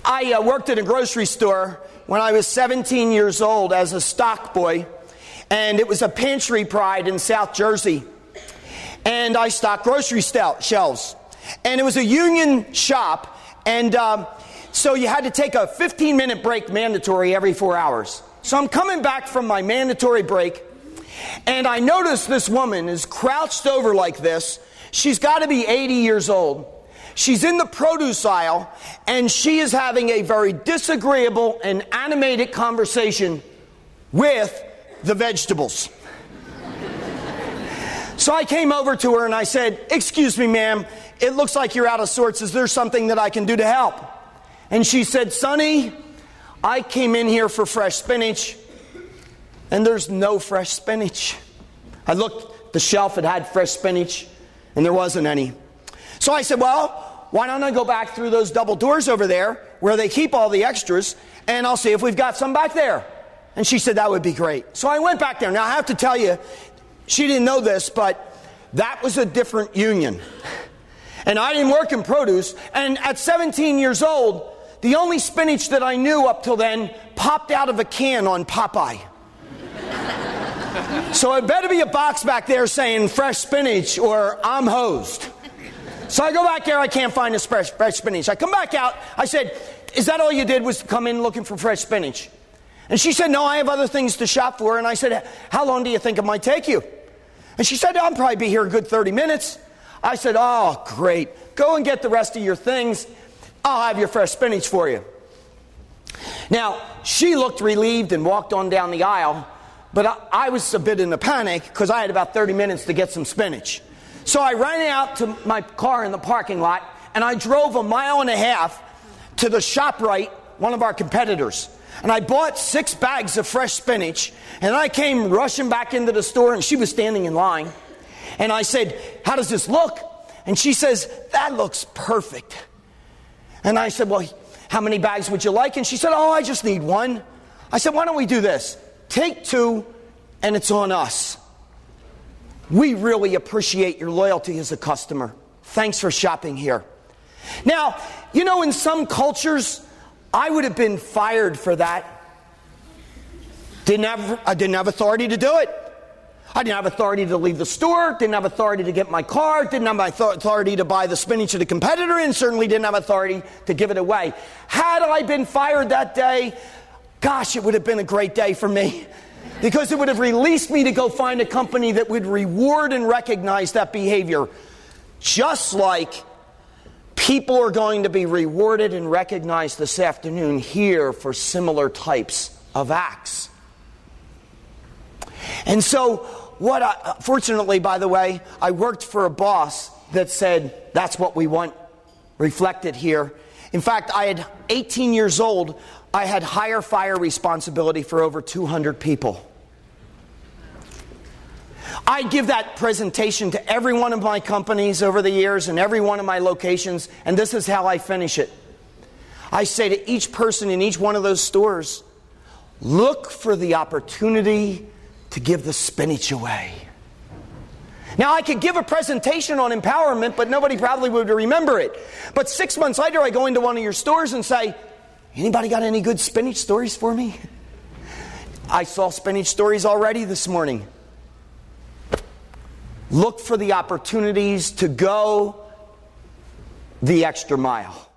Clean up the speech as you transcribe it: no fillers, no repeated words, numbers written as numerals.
I worked at a grocery store when I was 17 years old as a stock boy, and it was a Pantry Pride in South Jersey. And I stocked grocery shelves. And it was a union shop, and so you had to take a 15-minute break mandatory every 4 hours. So I'm coming back from my mandatory break, and I notice this woman is crouched over like this. She's got to be 80 years old. She's in the produce aisle, and she is having a very disagreeable and animated conversation with the vegetables. So I came over to her and I said, "Excuse me, ma'am, it looks like you're out of sorts. Is there something that I can do to help?" And she said, "Sonny, I came in here for fresh spinach, and there's no fresh spinach." I looked at the shelf, it had fresh spinach, and there wasn't any. So I said, "Well, why don't I go back through those double doors over there where they keep all the extras, and I'll see if we've got some back there." And she said, "That would be great." So I went back there. Now I have to tell you, she didn't know this, but that was a different union. And I didn't work in produce, and at 17 years old, the only spinach that I knew up till then popped out of a can on Popeye. So it better be a box back there saying fresh spinach or I'm hosed. So I go back there, I can't find this fresh spinach. I come back out, I said, "Is that all you did was come in looking for fresh spinach?" And she said, "No, I have other things to shop for." And I said, "How long do you think it might take you?" And she said, "I'll probably be here a good 30 minutes. I said, "Oh, great. Go and get the rest of your things. I'll have your fresh spinach for you." Now, she looked relieved and walked on down the aisle, but I was a bit in a panic because I had about 30 minutes to get some spinach. So I ran out to my car in the parking lot, and I drove 1.5 miles to the ShopRite, one of our competitors. And I bought 6 bags of fresh spinach, and I came rushing back into the store, and she was standing in line. And I said, "How does this look?" And she says, "That looks perfect." And I said, "Well, how many bags would you like?" And she said, "Oh, I just need 1. I said, "Why don't we do this? Take 2, and it's on us. We really appreciate your loyalty as a customer. Thanks for shopping here." Now, you know, in some cultures, I would have been fired for that. I didn't have authority to do it. I didn't have authority to leave the store, didn't have authority to get my car, didn't have my authority to buy the spinach of the competitor, and certainly didn't have authority to give it away. Had I been fired that day, gosh, it would have been a great day for me, because it would have released me to go find a company that would reward and recognize that behavior, just like people are going to be rewarded and recognized this afternoon here for similar types of acts. And so, fortunately, by the way, I worked for a boss that said, "That's what we want reflected here." In fact, I had 18 years old, I had hire fire responsibility for over 200 people. I give that presentation to every one of my companies over the years and every one of my locations, and this is how I finish it. I say to each person in each one of those stores, look for the opportunity to give the spinach away. Now, I could give a presentation on empowerment, but nobody probably would remember it. But 6 months later, I go into one of your stores and say, "Anybody got any good spinach stories for me?" I saw spinach stories already this morning. Look for the opportunities to go the extra mile.